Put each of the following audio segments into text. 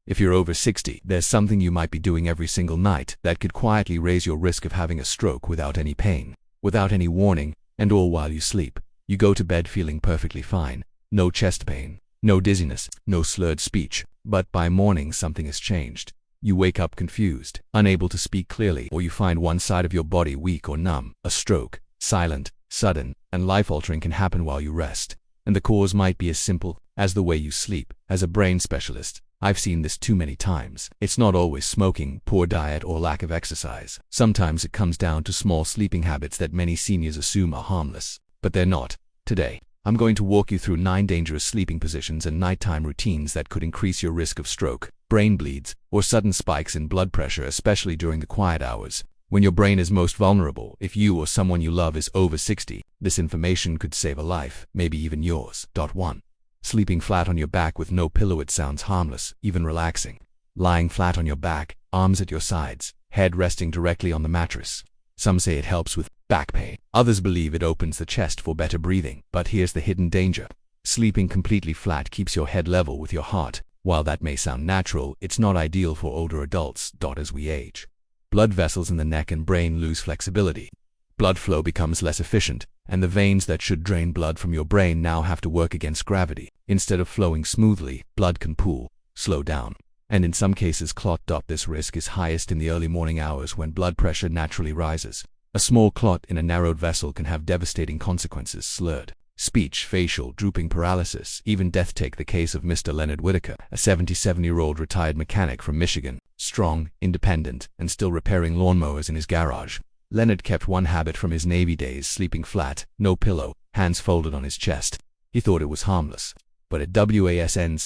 If you're over 60, there's something you might be doing every single night that could quietly raise your risk of having a stroke without any pain, without any warning, and all while you sleep. You go to bed feeling perfectly fine. No chest pain, no dizziness, no slurred speech. But by morning something has changed. You wake up confused, unable to speak clearly, or you find one side of your body weak or numb. A stroke, silent, sudden, and life-altering, can happen while you rest. And the cause might be as simple as the way you sleep. As a brain specialist, I've seen this too many times. It's not always smoking, poor diet, or lack of exercise. Sometimes it comes down to small sleeping habits that many seniors assume are harmless. But they're not. Today, I'm going to walk you through 9 dangerous sleeping positions and nighttime routines that could increase your risk of stroke, brain bleeds, or sudden spikes in blood pressure, especially during the quiet hours, when your brain is most vulnerable. If you or someone you love is over 60, this information could save a life, maybe even yours. 1. Sleeping flat on your back with no pillow. It sounds harmless, even relaxing. Lying flat on your back, arms at your sides, head resting directly on the mattress. Some say it helps with back pain. Others believe it opens the chest for better breathing. But here's the hidden danger. Sleeping completely flat keeps your head level with your heart. While that may sound natural, it's not ideal for older adults. As we age, blood vessels in the neck and brain lose flexibility. Blood flow becomes less efficient, and the veins that should drain blood from your brain now have to work against gravity. Instead of flowing smoothly, blood can pool, slow down, and in some cases clot. This risk is highest in the early morning hours when blood pressure naturally rises. A small clot in a narrowed vessel can have devastating consequences: slurred speech, facial drooping, paralysis, even death. Take the case of Mr. Leonard Whitaker, a 77-year-old retired mechanic from Michigan, strong, independent, and still repairing lawnmowers in his garage. Leonard kept one habit from his Navy days: sleeping flat, no pillow, hands folded on his chest. He thought it was harmless. But at WASN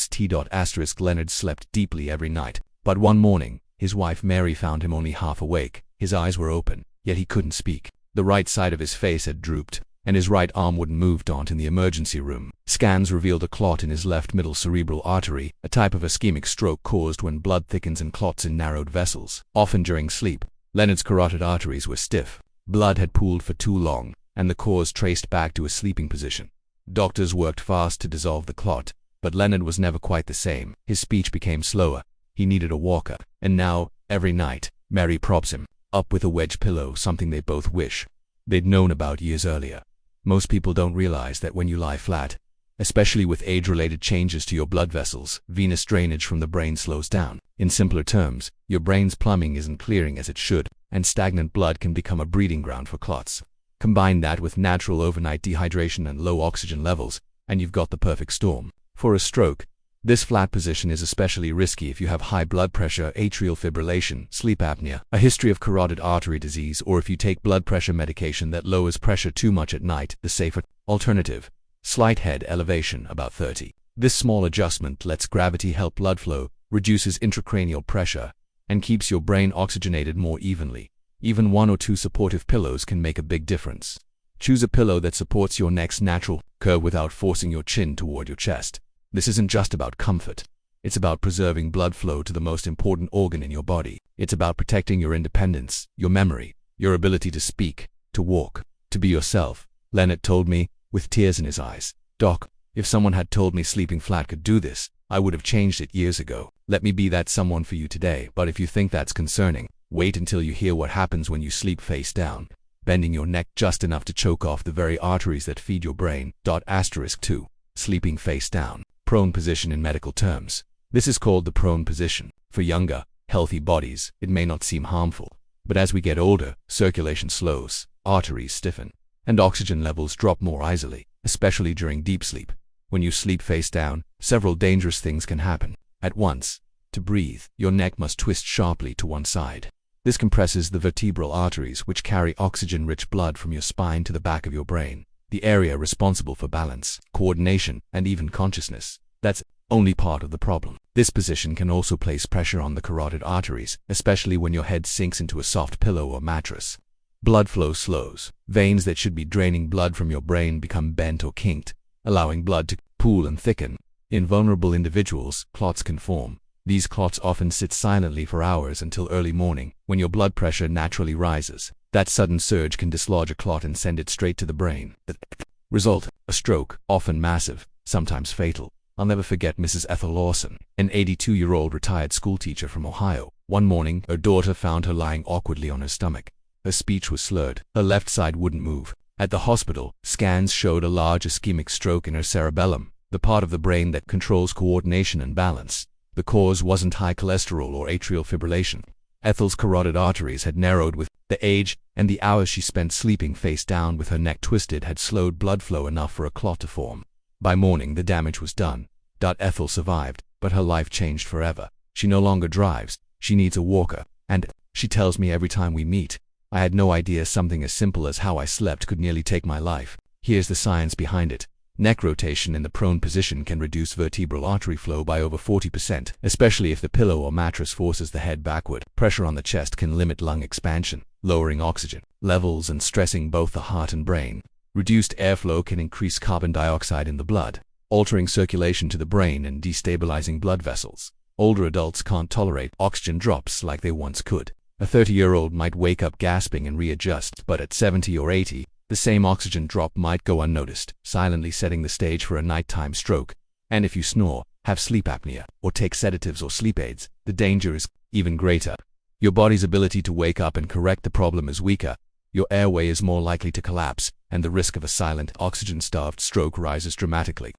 T. Leonard slept deeply every night. But one morning, his wife Mary found him only half awake. His eyes were open, yet he couldn't speak. The right side of his face had drooped, and his right arm wouldn't move. In the emergency room, scans revealed a clot in his left middle cerebral artery, a type of ischemic stroke caused when blood thickens and clots in narrowed vessels. Often during sleep, Leonard's carotid arteries were stiff. Blood had pooled for too long, and the cause traced back to his sleeping position. Doctors worked fast to dissolve the clot, but Leonard was never quite the same. His speech became slower. He needed a walker. And now, every night, Mary props him up with a wedge pillow, something they both wish they'd known about years earlier. Most people don't realize that when you lie flat, especially with age-related changes to your blood vessels, venous drainage from the brain slows down. In simpler terms, your brain's plumbing isn't clearing as it should, and stagnant blood can become a breeding ground for clots. Combine that with natural overnight dehydration and low oxygen levels, and you've got the perfect storm for a stroke. This flat position is especially risky if you have high blood pressure, atrial fibrillation, sleep apnea, a history of carotid artery disease, or if you take blood pressure medication that lowers pressure too much at night. The safer alternative: slight head elevation, about 30. This small adjustment lets gravity help blood flow, reduces intracranial pressure, and keeps your brain oxygenated more evenly. Even 1 or 2 supportive pillows can make a big difference. Choose a pillow that supports your neck's natural curve without forcing your chin toward your chest. This isn't just about comfort. It's about preserving blood flow to the most important organ in your body. It's about protecting your independence, your memory, your ability to speak, to walk, to be yourself. Leonard told me, with tears in his eyes, "Doc, if someone had told me sleeping flat could do this, I would have changed it years ago." Let me be that someone for you today. But if you think that's concerning, wait until you hear what happens when you sleep face down, bending your neck just enough to choke off the very arteries that feed your brain. 2. Sleeping face down. Prone position in medical terms. This is called the prone position. For younger, healthy bodies, it may not seem harmful. But as we get older, circulation slows, arteries stiffen, and oxygen levels drop more easily, especially during deep sleep. When you sleep face down, several dangerous things can happen at once. To breathe, your neck must twist sharply to one side. This compresses the vertebral arteries, which carry oxygen-rich blood from your spine to the back of your brain, the area responsible for balance, coordination, and even consciousness. That's only part of the problem. This position can also place pressure on the carotid arteries, especially when your head sinks into a soft pillow or mattress. Blood flow slows. Veins that should be draining blood from your brain become bent or kinked, allowing blood to pool and thicken. In vulnerable individuals, clots can form. These clots often sit silently for hours until early morning, when your blood pressure naturally rises. That sudden surge can dislodge a clot and send it straight to the brain. The result: a stroke, often massive, sometimes fatal. I'll never forget Mrs. Ethel Lawson, an 82-year-old retired schoolteacher from Ohio. One morning, her daughter found her lying awkwardly on her stomach. Her speech was slurred. Her left side wouldn't move. At the hospital, scans showed a large ischemic stroke in her cerebellum, the part of the brain that controls coordination and balance. The cause wasn't high cholesterol or atrial fibrillation. Ethel's carotid arteries had narrowed with the age, and the hours she spent sleeping face down with her neck twisted had slowed blood flow enough for a clot to form. By morning, the damage was done. Ethel survived, but her life changed forever. She no longer drives. She needs a walker, and she tells me every time we meet, I had no idea something as simple as how I slept could nearly take my life. Here's the science behind it. Neck rotation in the prone position can reduce vertebral artery flow by over 40%, especially if the pillow or mattress forces the head backward. Pressure on the chest can limit lung expansion, lowering oxygen levels and stressing both the heart and brain. Reduced airflow can increase carbon dioxide in the blood, altering circulation to the brain and destabilizing blood vessels. Older adults can't tolerate oxygen drops like they once could. A 30-year-old might wake up gasping and readjust, but at 70 or 80, the same oxygen drop might go unnoticed, silently setting the stage for a nighttime stroke. And if you snore, have sleep apnea, or take sedatives or sleep aids, the danger is even greater. Your body's ability to wake up and correct the problem is weaker, your airway is more likely to collapse, and the risk of a silent, oxygen-starved stroke rises dramatically.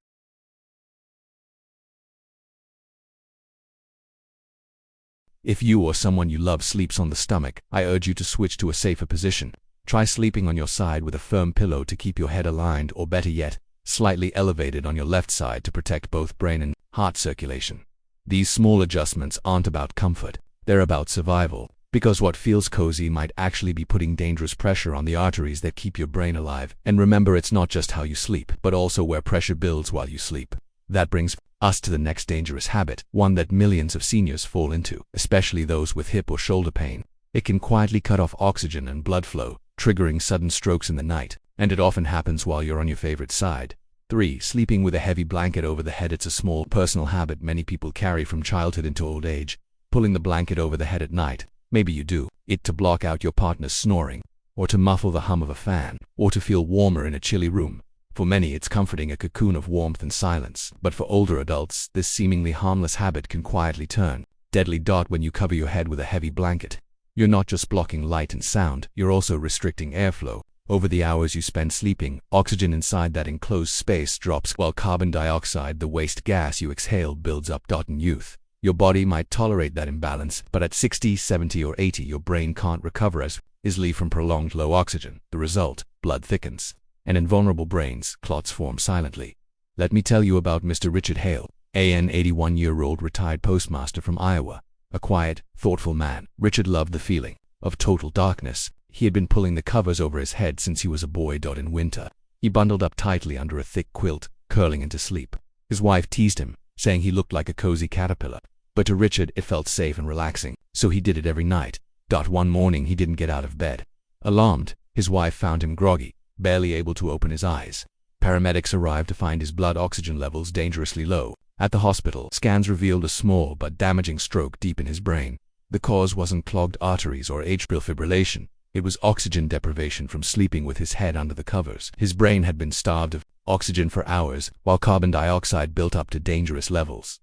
If you or someone you love sleeps on the stomach, I urge you to switch to a safer position. Try sleeping on your side with a firm pillow to keep your head aligned, or better yet, slightly elevated on your left side to protect both brain and heart circulation. These small adjustments aren't about comfort, they're about survival, because what feels cozy might actually be putting dangerous pressure on the arteries that keep your brain alive. And remember, it's not just how you sleep, but also where pressure builds while you sleep. That brings us to the next dangerous habit, one that millions of seniors fall into, especially those with hip or shoulder pain. It can quietly cut off oxygen and blood flow, triggering sudden strokes in the night, and it often happens while you're on your favorite side. 3. Sleeping with a heavy blanket over the head. It's a small personal habit many people carry from childhood into old age. Pulling the blanket over the head at night. Maybe you do it to block out your partner's snoring, or to muffle the hum of a fan, or to feel warmer in a chilly room. For many, it's comforting, a cocoon of warmth and silence. But for older adults, this seemingly harmless habit can quietly turn deadly. When you cover your head with a heavy blanket, you're not just blocking light and sound, you're also restricting airflow. Over the hours you spend sleeping, oxygen inside that enclosed space drops, while carbon dioxide, the waste gas you exhale, builds up. In youth, your body might tolerate that imbalance, but at 60, 70, or 80, your brain can't recover as easily from prolonged low oxygen. The result: blood thickens, and in vulnerable brains, clots form silently. Let me tell you about Mr. Richard Hale, an 81-year-old retired postmaster from Iowa. A quiet, thoughtful man, Richard loved the feeling of total darkness. He had been pulling the covers over his head since he was a boy. In winter, he bundled up tightly under a thick quilt, curling into sleep. His wife teased him, saying he looked like a cozy caterpillar. But to Richard, it felt safe and relaxing, so he did it every night. One morning, he didn't get out of bed. Alarmed, his wife found him groggy, barely able to open his eyes. Paramedics arrived to find his blood oxygen levels dangerously low. At the hospital, scans revealed a small but damaging stroke deep in his brain. The cause wasn't clogged arteries or atrial fibrillation. It was oxygen deprivation from sleeping with his head under the covers. His brain had been starved of oxygen for hours, while carbon dioxide built up to dangerous levels.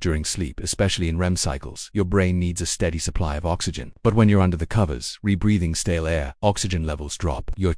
During sleep, especially in REM cycles, your brain needs a steady supply of oxygen. But when you're under the covers, rebreathing stale air, oxygen levels drop. Your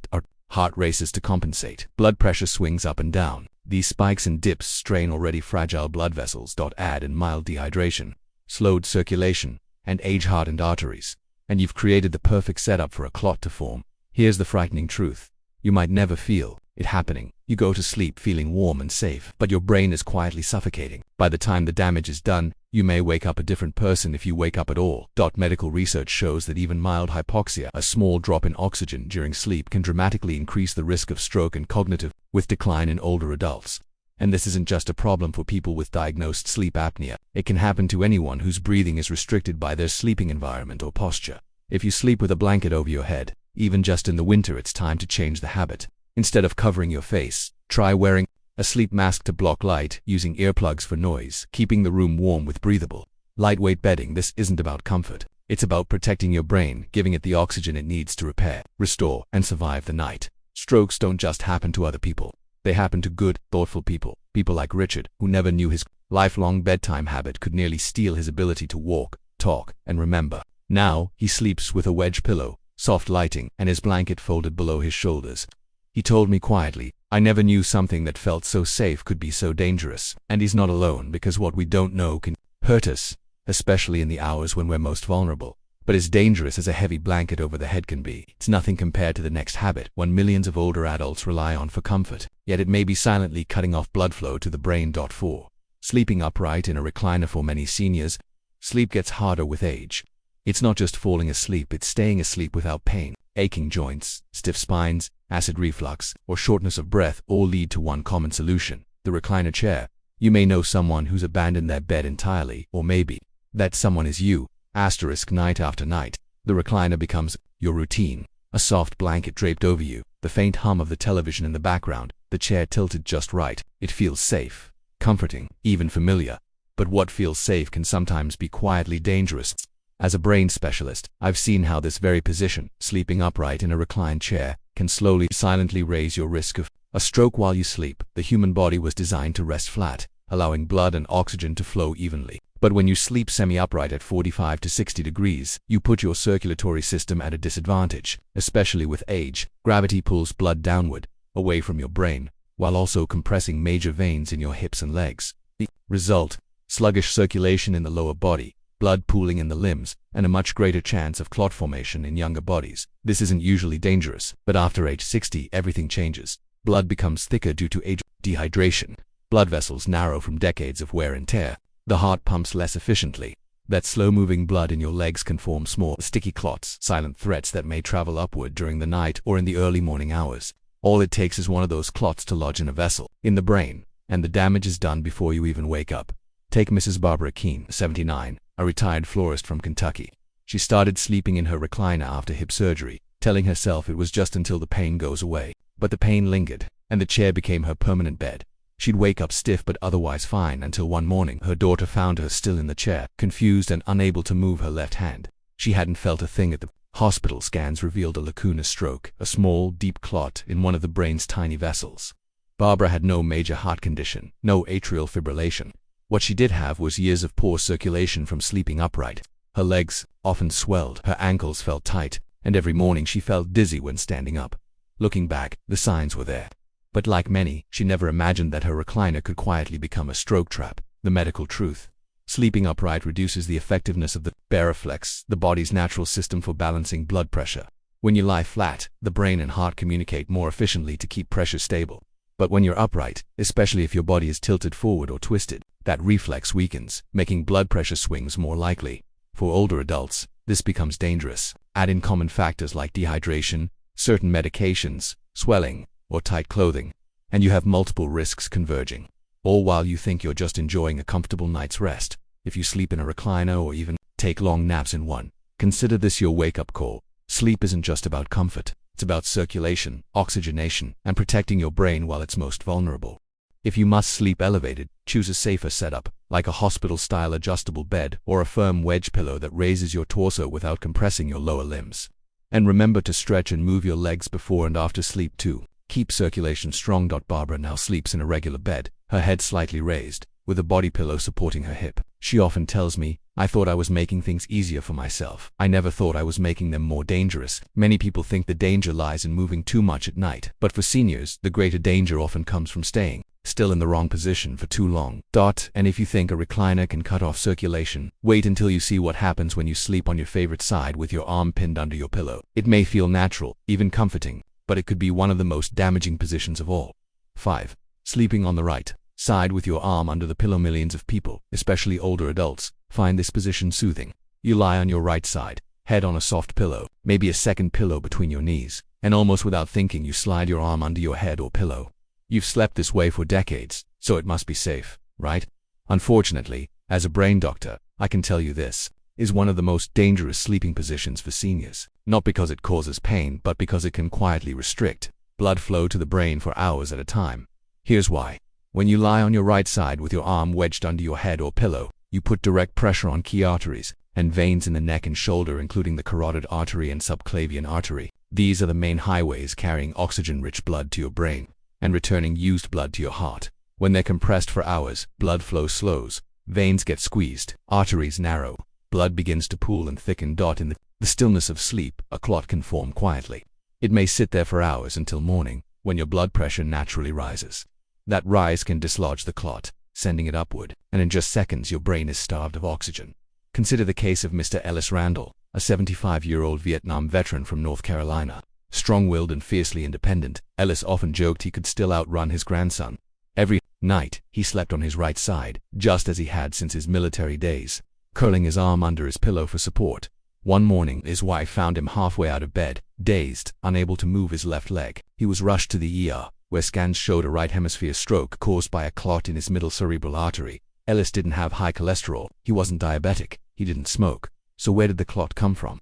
heart races to compensate. Blood pressure swings up and down. These spikes and dips strain already fragile blood vessels. Add in mild dehydration, slowed circulation, and age-hardened arteries, and you've created the perfect setup for a clot to form. Here's the frightening truth. You might never feel it happening. You go to sleep feeling warm and safe, but your brain is quietly suffocating. By the time the damage is done, you may wake up a different person if you wake up at all. Medical research shows that even mild hypoxia, a small drop in oxygen during sleep, can dramatically increase the risk of stroke and cognitive with decline in older adults. And this isn't just a problem for people with diagnosed sleep apnea. It can happen to anyone whose breathing is restricted by their sleeping environment or posture. If you sleep with a blanket over your head, even just in the winter, it's time to change the habit. Instead of covering your face, try wearing a sleep mask to block light, using earplugs for noise, keeping the room warm with breathable, lightweight bedding. This isn't about comfort. It's about protecting your brain, giving it the oxygen it needs to repair, restore, and survive the night. Strokes don't just happen to other people. They happen to good, thoughtful people. People like Richard, who never knew his lifelong bedtime habit could nearly steal his ability to walk, talk, and remember. Now, he sleeps with a wedge pillow, soft lighting, and his blanket folded below his shoulders. He told me quietly, "I never knew something that felt so safe could be so dangerous." And he's not alone, because what we don't know can hurt us, especially in the hours when we're most vulnerable. But as dangerous as a heavy blanket over the head can be, it's nothing compared to the next habit, one millions of older adults rely on for comfort, yet it may be silently cutting off blood flow to the brain. 4. Sleeping upright in a recliner. For many seniors, sleep gets harder with age. It's not just falling asleep, it's staying asleep without pain. Aching joints, stiff spines, acid reflux, or shortness of breath all lead to one common solution: the recliner chair. You may know someone who's abandoned their bed entirely, or maybe that someone is you. Night after night, the recliner becomes your routine. A soft blanket draped over you, the faint hum of the television in the background, the chair tilted just right. It feels safe, comforting, even familiar. But what feels safe can sometimes be quietly dangerous. As a brain specialist, I've seen how this very position, sleeping upright in a reclined chair, can slowly, silently raise your risk of a stroke while you sleep. The human body was designed to rest flat, allowing blood and oxygen to flow evenly. But when you sleep semi-upright at 45 to 60 degrees, you put your circulatory system at a disadvantage. Especially with age, gravity pulls blood downward, away from your brain, while also compressing major veins in your hips and legs. The result: sluggish circulation in the lower body, blood pooling in the limbs, and a much greater chance of clot formation in younger bodies. This isn't usually dangerous, but after age 60, everything changes. Blood becomes thicker due to age, dehydration. Blood vessels narrow from decades of wear and tear. The heart pumps less efficiently. That slow-moving blood in your legs can form small, sticky clots, silent threats that may travel upward during the night or in the early morning hours. All it takes is one of those clots to lodge in a vessel, in the brain, and the damage is done before you even wake up. Take Mrs. Barbara Keene, 79, a retired florist from Kentucky. She started sleeping in her recliner after hip surgery, telling herself it was just until the pain goes away. But the pain lingered, and the chair became her permanent bed. She'd wake up stiff but otherwise fine until one morning her daughter found her still in the chair, confused and unable to move her left hand. She hadn't felt a thing at the hospital. Scans revealed a lacuna stroke, a small, deep clot in one of the brain's tiny vessels. Barbara had no major heart condition, no atrial fibrillation. What she did have was years of poor circulation from sleeping upright. Her legs often swelled, her ankles felt tight, and every morning she felt dizzy when standing up. Looking back, the signs were there. But like many, she never imagined that her recliner could quietly become a stroke trap. The medical truth: sleeping upright reduces the effectiveness of the baroflex, the body's natural system for balancing blood pressure. When you lie flat, the brain and heart communicate more efficiently to keep pressure stable. But when you're upright, especially if your body is tilted forward or twisted, that reflex weakens, making blood pressure swings more likely. For older adults, this becomes dangerous. Add in common factors like dehydration, certain medications, swelling, or tight clothing, and you have multiple risks converging, all while you think you're just enjoying a comfortable night's rest. If you sleep in a recliner or even take long naps in one, consider this your wake-up call. Sleep isn't just about comfort, it's about circulation, oxygenation, and protecting your brain while it's most vulnerable. If you must sleep elevated, choose a safer setup, like a hospital-style adjustable bed or a firm wedge pillow that raises your torso without compressing your lower limbs. And remember to stretch and move your legs before and after sleep too. Keep circulation strong. Barbara now sleeps in a regular bed, her head slightly raised, with a body pillow supporting her hip. She often tells me, "I thought I was making things easier for myself. I never thought I was making them more dangerous." Many people think the danger lies in moving too much at night, but for seniors, the greater danger often comes from staying still in the wrong position for too long. And if you think a recliner can cut off circulation, wait until you see what happens when you sleep on your favorite side with your arm pinned under your pillow. It may feel natural, even comforting, but it could be one of the most damaging positions of all. 5. Sleeping on the right side with your arm under the pillow. Millions of people, especially older adults, find this position soothing. You lie on your right side, head on a soft pillow, maybe a second pillow between your knees, and almost without thinking you slide your arm under your head or pillow. You've slept this way for decades, so it must be safe, right? Unfortunately, as a brain doctor, I can tell you this is one of the most dangerous sleeping positions for seniors. Not because it causes pain, but because it can quietly restrict blood flow to the brain for hours at a time. Here's why. When you lie on your right side with your arm wedged under your head or pillow, you put direct pressure on key arteries and veins in the neck and shoulder, including the carotid artery and subclavian artery. These are the main highways carrying oxygen-rich blood to your brain. and returning used blood to your heart. When they're compressed for hours, blood flow slows, veins get squeezed, arteries narrow, blood begins to pool and thicken. In the stillness of sleep, a clot can form quietly. It may sit there for hours until morning, when your blood pressure naturally rises. That rise can dislodge the clot, sending it upward, and in just seconds your brain is starved of oxygen. Consider the case of Mr. Ellis Randall, a 75-year-old Vietnam veteran from North Carolina. Strong-willed and fiercely independent, Ellis often joked he could still outrun his grandson. Every night, he slept on his right side, just as he had since his military days, curling his arm under his pillow for support. One morning, his wife found him halfway out of bed, dazed, unable to move his left leg. He was rushed to the ER, where scans showed a right hemisphere stroke caused by a clot in his middle cerebral artery. Ellis didn't have high cholesterol, he wasn't diabetic, he didn't smoke. So where did the clot come from?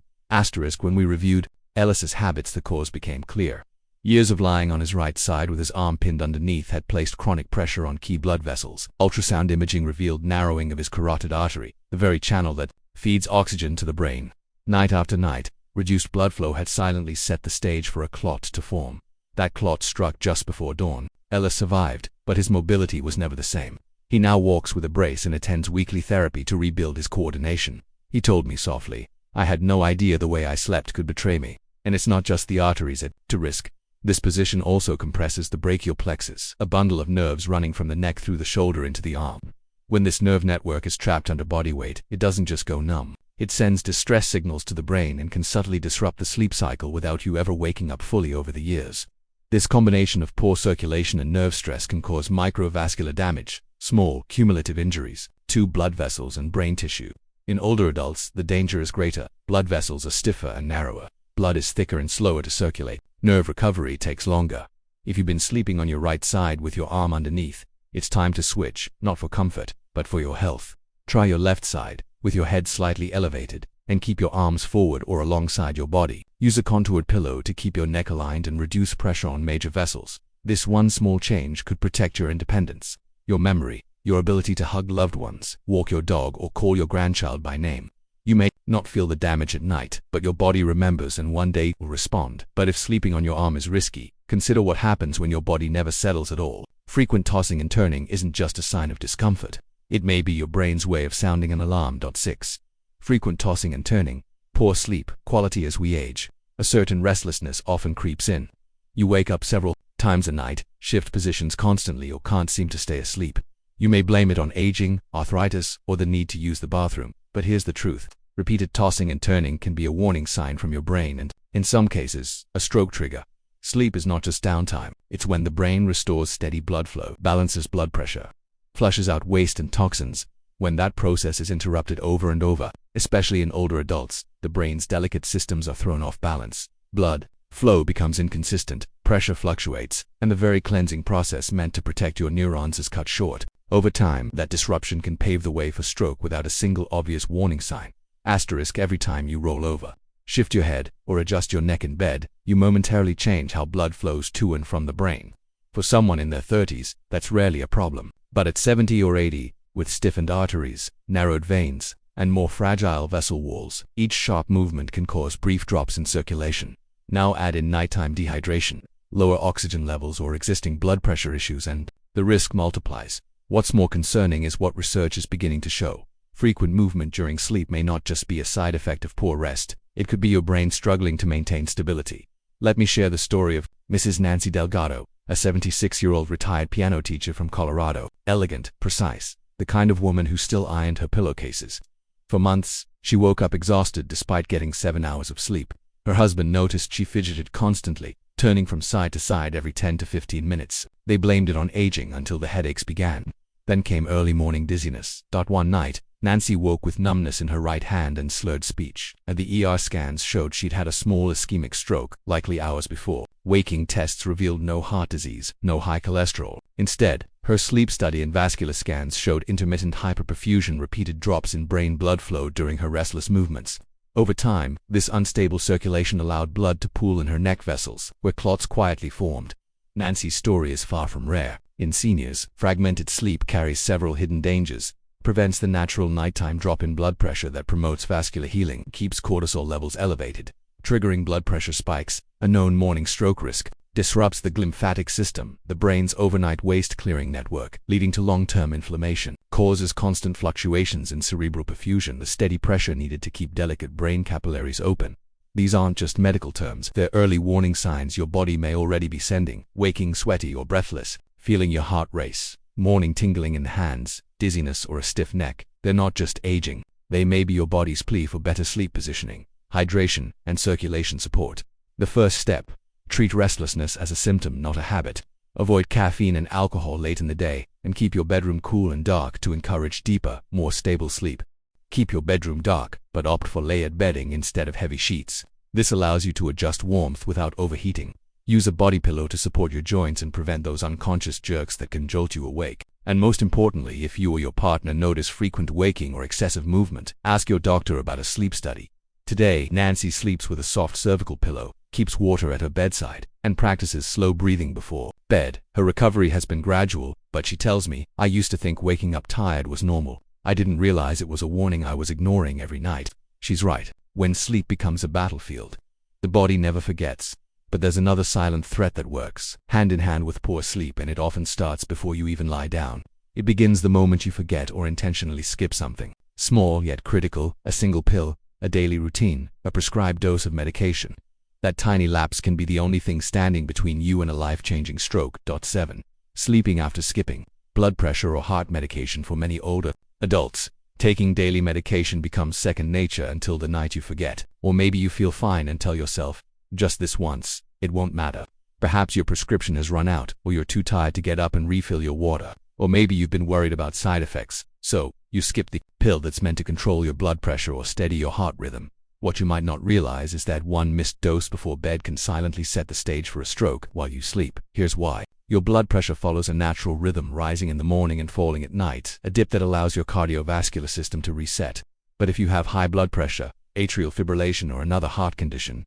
When we reviewed Ellis's habits, the cause became clear. Years of lying on his right side with his arm pinned underneath had placed chronic pressure on key blood vessels. Ultrasound imaging revealed narrowing of his carotid artery, the very channel that feeds oxygen to the brain. Night after night, reduced blood flow had silently set the stage for a clot to form. That clot struck just before dawn. Ellis survived, but his mobility was never the same. He now walks with a brace and attends weekly therapy to rebuild his coordination. He told me softly, "I had no idea the way I slept could betray me. And it's not just the arteries at risk. This position also compresses the brachial plexus, a bundle of nerves running from the neck through the shoulder into the arm. When this nerve network is trapped under body weight, it doesn't just go numb. It sends distress signals to the brain and can subtly disrupt the sleep cycle without you ever waking up fully over the years. This combination of poor circulation and nerve stress can cause microvascular damage, small, cumulative injuries, to blood vessels and brain tissue. In older adults, the danger is greater. Blood vessels are stiffer and narrower. Blood is thicker and slower to circulate. Nerve recovery takes longer. If you've been sleeping on your right side with your arm underneath, it's time to switch, not for comfort, but for your health. Try your left side, with your head slightly elevated, and keep your arms forward or alongside your body. Use a contoured pillow to keep your neck aligned and reduce pressure on major vessels. This one small change could protect your independence, your memory, your ability to hug loved ones, walk your dog, or call your grandchild by name. You may not feel the damage at night, but your body remembers and one day will respond. But if sleeping on your arm is risky, consider what happens when your body never settles at all. Frequent tossing and turning isn't just a sign of discomfort. It may be your brain's way of sounding an alarm. 6. Frequent tossing and turning. Poor sleep quality. As we age, a certain restlessness often creeps in. You wake up several times a night, shift positions constantly, or can't seem to stay asleep. You may blame it on aging, arthritis, or the need to use the bathroom. But here's the truth. Repeated tossing and turning can be a warning sign from your brain and, in some cases, a stroke trigger. Sleep is not just downtime. It's when the brain restores steady blood flow, balances blood pressure, flushes out waste and toxins. When that process is interrupted over and over, especially in older adults, the brain's delicate systems are thrown off balance. Blood flow becomes inconsistent, pressure fluctuates, and the very cleansing process meant to protect your neurons is cut short. Over time, that disruption can pave the way for stroke without a single obvious warning sign. Every time you roll over, shift your head, or adjust your neck in bed, you momentarily change how blood flows to and from the brain. For someone in their 30s, that's rarely a problem. But at 70 or 80, with stiffened arteries, narrowed veins, and more fragile vessel walls, each sharp movement can cause brief drops in circulation. Now add in nighttime dehydration, lower oxygen levels, or existing blood pressure issues, and the risk multiplies. What's more concerning is what research is beginning to show. Frequent movement during sleep may not just be a side effect of poor rest. It could be your brain struggling to maintain stability. Let me share the story of Mrs. Nancy Delgado, a 76-year-old retired piano teacher from Colorado. Elegant, precise, the kind of woman who still ironed her pillowcases. For months, she woke up exhausted despite getting 7 hours of sleep. Her husband noticed she fidgeted constantly, turning from side to side every 10 to 15 minutes. They blamed it on aging until the headaches began. Then came early morning dizziness. One night, Nancy woke with numbness in her right hand and slurred speech. The ER scans showed she'd had a small ischemic stroke, likely hours before. Waking tests revealed no heart disease, no high cholesterol. Instead, her sleep study and vascular scans showed intermittent hyperperfusion, repeated drops in brain blood flow during her restless movements. Over time, this unstable circulation allowed blood to pool in her neck vessels, where clots quietly formed. Nancy's story is far from rare. In seniors, fragmented sleep carries several hidden dangers. Prevents the natural nighttime drop in blood pressure that promotes vascular healing, keeps cortisol levels elevated, triggering blood pressure spikes, a known morning stroke risk. disrupts the lymphatic system, the brain's overnight waste-clearing network, leading to long-term inflammation, causes constant fluctuations in cerebral perfusion, the steady pressure needed to keep delicate brain capillaries open. These aren't just medical terms, they're early warning signs your body may already be sending: waking sweaty or breathless, feeling your heart race, morning tingling in the hands, dizziness or a stiff neck. They're not just aging, they may be your body's plea for better sleep positioning, hydration, and circulation support. The first step: treat restlessness as a symptom, not a habit. Avoid caffeine and alcohol late in the day, and keep your bedroom cool and dark to encourage deeper, more stable sleep. Keep your bedroom dark, but opt for layered bedding instead of heavy sheets. This allows you to adjust warmth without overheating. Use a body pillow to support your joints and prevent those unconscious jerks that can jolt you awake. And most importantly, if you or your partner notice frequent waking or excessive movement, ask your doctor about a sleep study. Today, Nancy sleeps with a soft cervical pillow, keeps water at her bedside, and practices slow breathing before bed. Her recovery has been gradual, but she tells me, "I used to think waking up tired was normal. I didn't realize it was a warning I was ignoring every night." She's right. When sleep becomes a battlefield, the body never forgets. But there's another silent threat that works hand in hand with poor sleep, and it often starts before you even lie down. It begins the moment you forget or intentionally skip something small yet critical: a single pill, a daily routine, a prescribed dose of medication. That tiny lapse can be the only thing standing between you and a life-changing stroke. 7. Sleeping after skipping. Blood pressure or heart medication. For many older adults, taking daily medication becomes second nature until the night you forget. Or maybe you feel fine and tell yourself, "Just this once, it won't matter." Perhaps your prescription has run out, or you're too tired to get up and refill your water. Or maybe you've been worried about side effects, so you skip the pill that's meant to control your blood pressure or steady your heart rhythm. What you might not realize is that one missed dose before bed can silently set the stage for a stroke while you sleep. Here's why. Your blood pressure follows a natural rhythm, rising in the morning and falling at night, a dip that allows your cardiovascular system to reset. But if you have high blood pressure, atrial fibrillation, or another heart condition,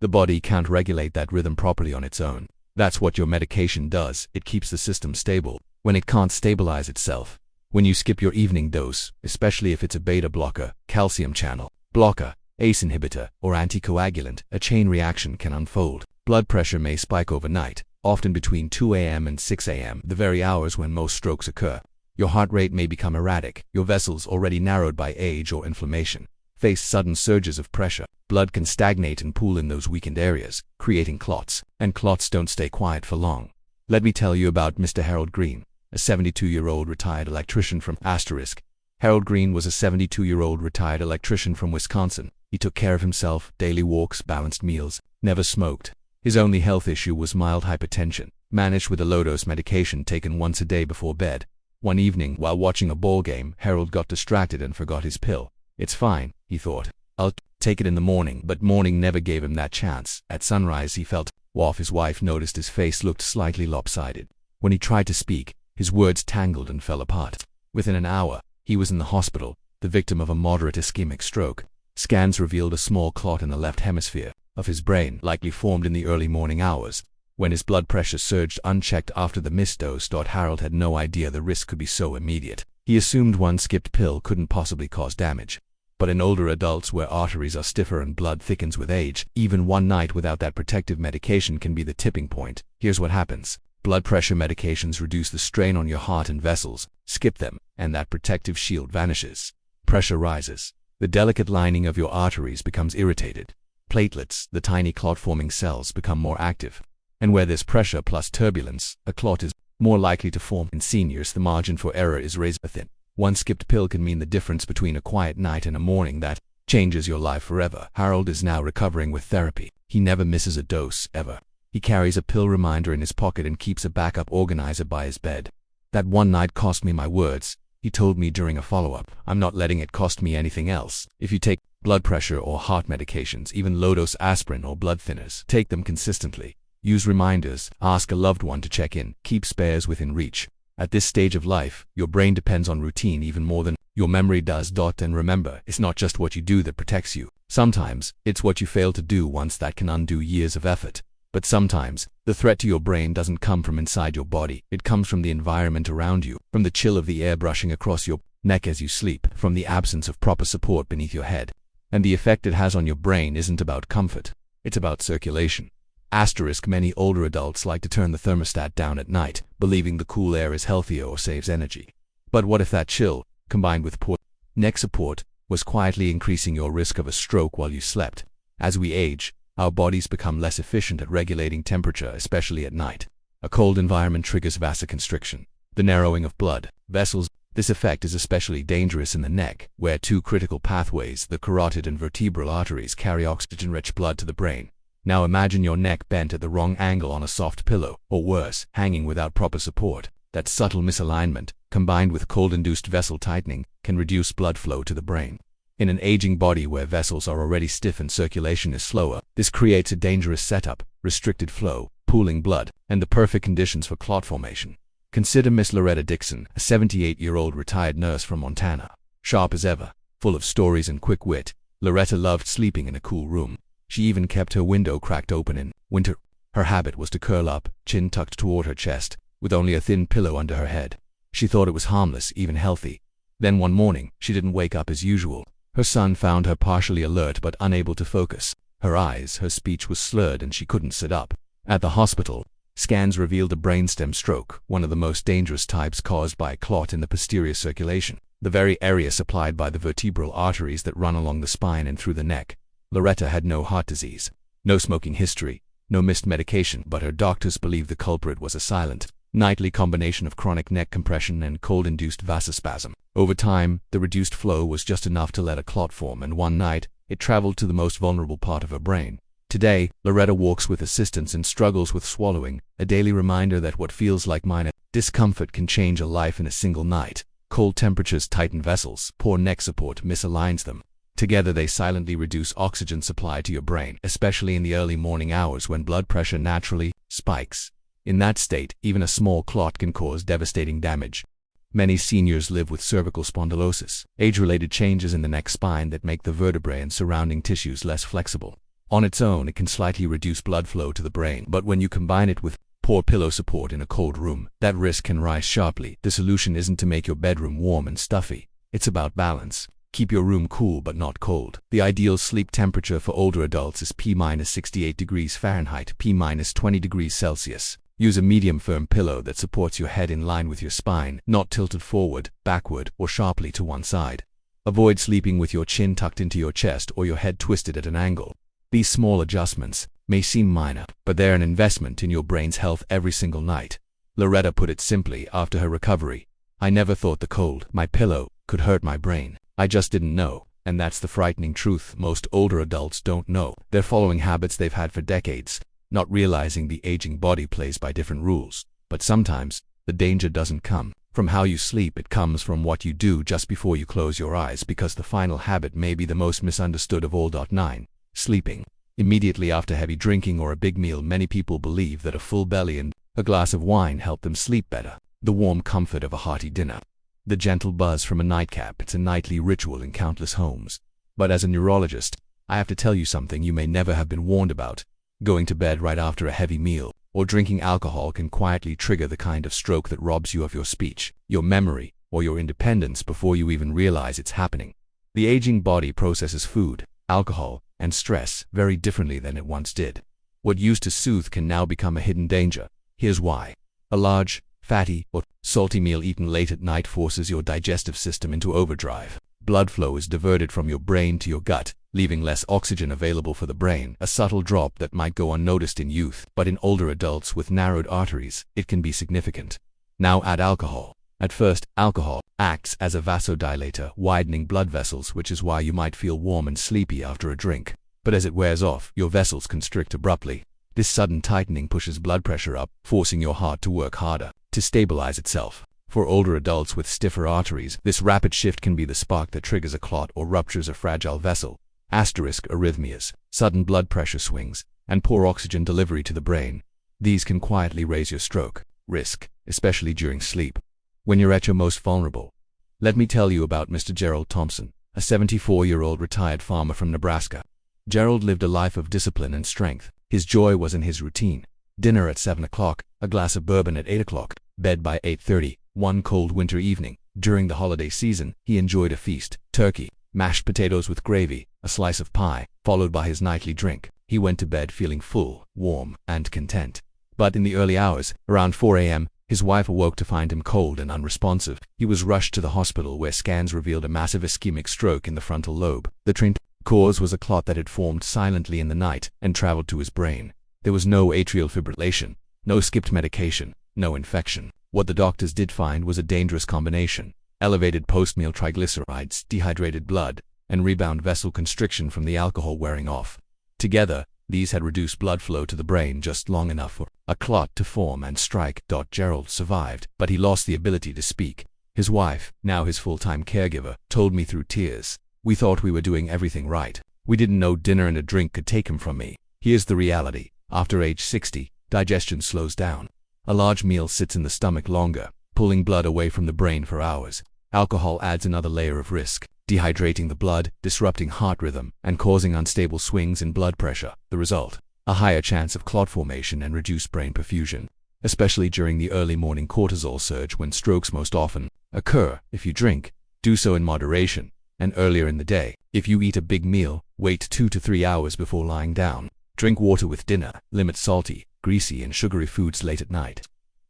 the body can't regulate that rhythm properly on its own. That's what your medication does. It keeps the system stable when it can't stabilize itself. When you skip your evening dose, especially if it's a beta blocker, calcium channel blocker, ACE inhibitor, or anticoagulant, a chain reaction can unfold. Blood pressure may spike overnight, often between 2 a.m. and 6 a.m., the very hours when most strokes occur. Your heart rate may become erratic, your vessels, already narrowed by age or inflammation, face sudden surges of pressure. Blood can stagnate and pool in those weakened areas, creating clots, and clots don't stay quiet for long. Let me tell you about Mr. Harold Green, a 72-year-old retired electrician from *. Harold Green was a 72-year-old retired electrician from Wisconsin. He took care of himself, daily walks, balanced meals, never smoked. His only health issue was mild hypertension, managed with a low-dose medication taken once a day before bed. One evening, while watching a ball game, Harold got distracted and forgot his pill. "It's fine," he thought. "I'll take it in the morning." But morning never gave him that chance. At sunrise he felt off. His wife noticed his face looked slightly lopsided. When he tried to speak, his words tangled and fell apart. Within an hour, he was in the hospital, the victim of a moderate ischemic stroke. Scans revealed a small clot in the left hemisphere of his brain, likely formed in the early morning hours, when his blood pressure surged unchecked after the missed dose. Harold had no idea the risk could be so immediate. He assumed one skipped pill couldn't possibly cause damage. But in older adults, where arteries are stiffer and blood thickens with age, even one night without that protective medication can be the tipping point. Here's what happens. Blood pressure medications reduce the strain on your heart and vessels. Skip them, and that protective shield vanishes. Pressure rises. The delicate lining of your arteries becomes irritated. Platelets, the tiny clot-forming cells, become more active. And where there's pressure plus turbulence, a clot is more likely to form. In seniors, the margin for error is razor thin. One skipped pill can mean the difference between a quiet night and a morning that changes your life forever. Harold is now recovering with therapy. He never misses a dose, ever. He carries a pill reminder in his pocket and keeps a backup organizer by his bed. "That one night cost me my words," he told me during a follow-up. "I'm not letting it cost me anything else." If you take blood pressure or heart medications, even low-dose aspirin or blood thinners, take them consistently. Use reminders, ask a loved one to check in, keep spares within reach. At this stage of life, your brain depends on routine even more than your memory does. And remember, it's not just what you do that protects you. Sometimes, it's what you fail to do once that can undo years of effort. But sometimes, the threat to your brain doesn't come from inside your body. It comes from the environment around you, from the chill of the air brushing across your neck as you sleep, from the absence of proper support beneath your head. And the effect it has on your brain isn't about comfort. It's about circulation. Asterisk, many older adults like to turn the thermostat down at night, believing the cool air is healthier or saves energy. But what if that chill, combined with poor neck support, was quietly increasing your risk of a stroke while you slept? As we age, our bodies become less efficient at regulating temperature, especially at night. A cold environment triggers vasoconstriction, the narrowing of blood vessels. This effect is especially dangerous in the neck, where two critical pathways, the carotid and vertebral arteries, carry oxygen-rich blood to the brain. Now imagine your neck bent at the wrong angle on a soft pillow, or worse, hanging without proper support. That subtle misalignment, combined with cold-induced vessel tightening, can reduce blood flow to the brain. In an aging body where vessels are already stiff and circulation is slower, this creates a dangerous setup: restricted flow, pooling blood, and the perfect conditions for clot formation. Consider Miss Loretta Dixon, a 78-year-old retired nurse from Montana. Sharp as ever, full of stories and quick wit, Loretta loved sleeping in a cool room. She even kept her window cracked open in winter. Her habit was to curl up, chin tucked toward her chest, with only a thin pillow under her head. She thought it was harmless, even healthy. Then one morning, she didn't wake up as usual. Her son found her partially alert but unable to focus. Her speech was slurred, and she couldn't sit up. At the hospital, scans revealed a brainstem stroke, one of the most dangerous types, caused by a clot in the posterior circulation, the very area supplied by the vertebral arteries that run along the spine and through the neck. Loretta had no heart disease, no smoking history, no missed medication, but her doctors believed the culprit was a silent, nightly combination of chronic neck compression and cold-induced vasospasm. Over time, the reduced flow was just enough to let a clot form, and one night, it traveled to the most vulnerable part of her brain. Today, Loretta walks with assistance and struggles with swallowing, a daily reminder that what feels like minor discomfort can change a life in a single night. Cold temperatures tighten vessels, poor neck support misaligns them. Together they silently reduce oxygen supply to your brain, especially in the early morning hours when blood pressure naturally spikes. In that state, even a small clot can cause devastating damage. Many seniors live with cervical spondylosis, age-related changes in the neck spine that make the vertebrae and surrounding tissues less flexible. On its own, it can slightly reduce blood flow to the brain, but when you combine it with poor pillow support in a cold room, that risk can rise sharply. The solution isn't to make your bedroom warm and stuffy. It's about balance. Keep your room cool but not cold. The ideal sleep temperature for older adults is P-68 degrees Fahrenheit, P-20 degrees Celsius. Use a medium firm pillow that supports your head in line with your spine, not tilted forward, backward, or sharply to one side. Avoid sleeping with your chin tucked into your chest or your head twisted at an angle. These small adjustments may seem minor, but they're an investment in your brain's health every single night. Loretta put it simply after her recovery: "I never thought the cold, my pillow, could hurt my brain. I just didn't know." And that's the frightening truth. Most older adults don't know. They're following habits they've had for decades, not realizing the aging body plays by different rules. But sometimes, the danger doesn't come from how you sleep, it comes from what you do just before you close your eyes, because the final habit may be the most misunderstood of all. 9. Sleeping. Immediately after heavy drinking or a big meal, many people believe that a full belly and a glass of wine help them sleep better. The warm comfort of a hearty dinner, the gentle buzz from a nightcap, it's a nightly ritual in countless homes. But as a neurologist, I have to tell you something you may never have been warned about. Going to bed right after a heavy meal or drinking alcohol can quietly trigger the kind of stroke that robs you of your speech, your memory, or your independence before you even realize it's happening. The aging body processes food, alcohol, and stress very differently than it once did. What used to soothe can now become a hidden danger. Here's why. A large, fatty, or salty meal eaten late at night forces your digestive system into overdrive. Blood flow is diverted from your brain to your gut, leaving less oxygen available for the brain, a subtle drop that might go unnoticed in youth, but in older adults with narrowed arteries, it can be significant. Now add alcohol. At first, alcohol acts as a vasodilator, widening blood vessels, which is why you might feel warm and sleepy after a drink. But as it wears off, your vessels constrict abruptly. This sudden tightening pushes blood pressure up, forcing your heart to work harder to stabilize itself. For older adults with stiffer arteries, this rapid shift can be the spark that triggers a clot or ruptures a fragile vessel. Asterisk, arrhythmias, sudden blood pressure swings, and poor oxygen delivery to the brain. These can quietly raise your stroke risk, especially during sleep, when you're at your most vulnerable. Let me tell you about Mr. Gerald Thompson, a 74-year-old retired farmer from Nebraska. Gerald lived a life of discipline and strength. His joy was in his routine: dinner at 7 o'clock, a glass of bourbon at 8 o'clock, bed by 8:30. One cold winter evening, during the holiday season, he enjoyed a feast: turkey, mashed potatoes with gravy, a slice of pie, followed by his nightly drink. He went to bed feeling full, warm, and content. But in the early hours, around 4 a.m., his wife awoke to find him cold and unresponsive. He was rushed to the hospital where scans revealed a massive ischemic stroke in the frontal lobe. The trained cause was a clot that had formed silently in the night and traveled to his brain. There was no atrial fibrillation, no skipped medication, no infection. What the doctors did find was a dangerous combination: elevated post-meal triglycerides, dehydrated blood, and rebound vessel constriction from the alcohol wearing off. Together, these had reduced blood flow to the brain just long enough for a clot to form and strike. Gerald survived, but he lost the ability to speak. His wife, now his full-time caregiver, told me through tears, "We thought we were doing everything right. We didn't know dinner and a drink could take him from me." Here's the reality. After age 60, digestion slows down. A large meal sits in the stomach longer, pulling blood away from the brain for hours. Alcohol adds another layer of risk, dehydrating the blood, disrupting heart rhythm, and causing unstable swings in blood pressure. The result: a higher chance of clot formation and reduced brain perfusion, especially during the early morning cortisol surge when strokes most often occur. If you drink, do so in moderation, and earlier in the day. If you eat a big meal, wait 2 to 3 hours before lying down. Drink water with dinner. Limit salty, greasy, and sugary foods late at night.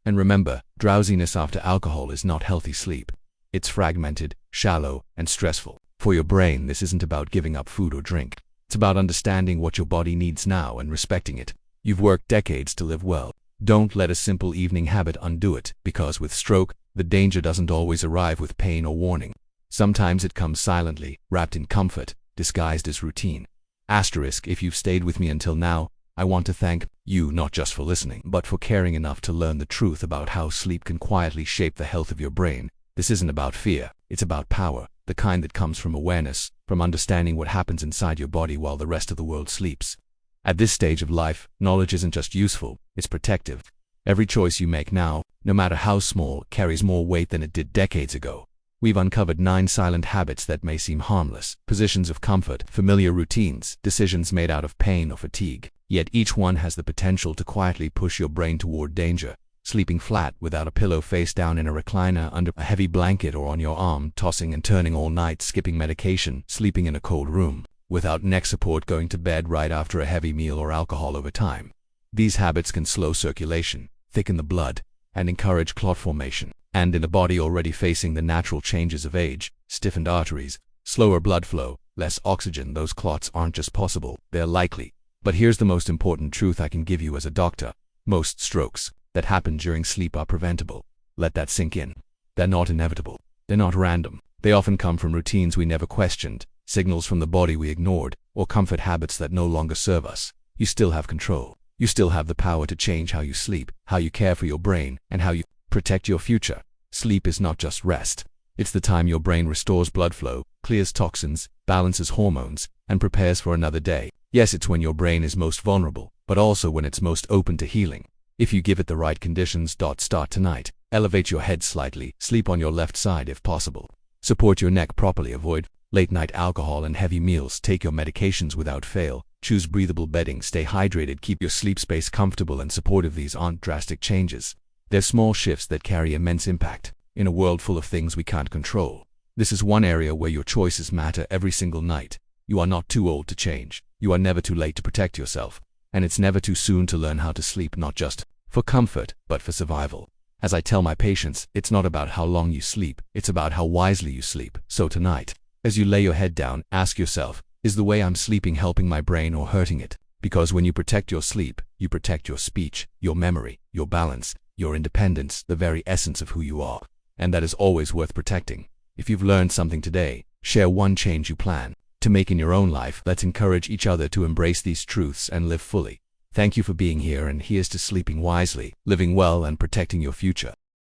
And remember, drowsiness after alcohol is not healthy sleep. It's fragmented, shallow, and stressful. For your brain, this isn't about giving up food or drink. It's about understanding what your body needs now and respecting it. You've worked decades to live well. Don't let a simple evening habit undo it, because with stroke, the danger doesn't always arrive with pain or warning. Sometimes it comes silently, wrapped in comfort, disguised as routine. Asterisk, if you've stayed with me until now, I want to thank you not just for listening, but for caring enough to learn the truth about how sleep can quietly shape the health of your brain. This isn't about fear, it's about power, the kind that comes from awareness, from understanding what happens inside your body while the rest of the world sleeps. At this stage of life, knowledge isn't just useful, it's protective. Every choice you make now, no matter how small, carries more weight than it did decades ago. We've uncovered 9 silent habits that may seem harmless, positions of comfort, familiar routines, decisions made out of pain or fatigue. Yet each one has the potential to quietly push your brain toward danger. Sleeping flat without a pillow, face down in a recliner, under a heavy blanket, or on your arm, tossing and turning all night, skipping medication, sleeping in a cold room, without neck support, going to bed right after a heavy meal, or alcohol over time. These habits can slow circulation, thicken the blood, and encourage clot formation. And in a body already facing the natural changes of age, stiffened arteries, slower blood flow, less oxygen, those clots aren't just possible, they're likely. But here's the most important truth I can give you as a doctor. Most strokes that happen during sleep are preventable. Let that sink in. They're not inevitable. They're not random. They often come from routines we never questioned, signals from the body we ignored, or comfort habits that no longer serve us. You still have control. You still have the power to change how you sleep, how you care for your brain, and how you protect your future. Sleep is not just rest. It's the time your brain restores blood flow, clears toxins, balances hormones, and prepares for another day. Yes, it's when your brain is most vulnerable, but also when it's most open to healing. If you give it the right conditions. Start tonight. Elevate your head slightly. Sleep on your left side if possible. Support your neck properly. Avoid late-night alcohol and heavy meals. Take your medications without fail. Choose breathable bedding. Stay hydrated. Keep your sleep space comfortable and supportive. These aren't drastic changes. They're small shifts that carry immense impact. In a world full of things we can't control, this is one area where your choices matter every single night. You are not too old to change. You are never too late to protect yourself. And it's never too soon to learn how to sleep, not just for comfort, but for survival. As I tell my patients, it's not about how long you sleep, it's about how wisely you sleep. So tonight, as you lay your head down, ask yourself, is the way I'm sleeping helping my brain or hurting it? Because when you protect your sleep, you protect your speech, your memory, your balance, your independence, the very essence of who you are. And that is always worth protecting. If you've learned something today, share one change you plan to make in your own life. Let's encourage each other to embrace these truths and live fully. Thank you for being here, and here's to sleeping wisely, living well, and protecting your future.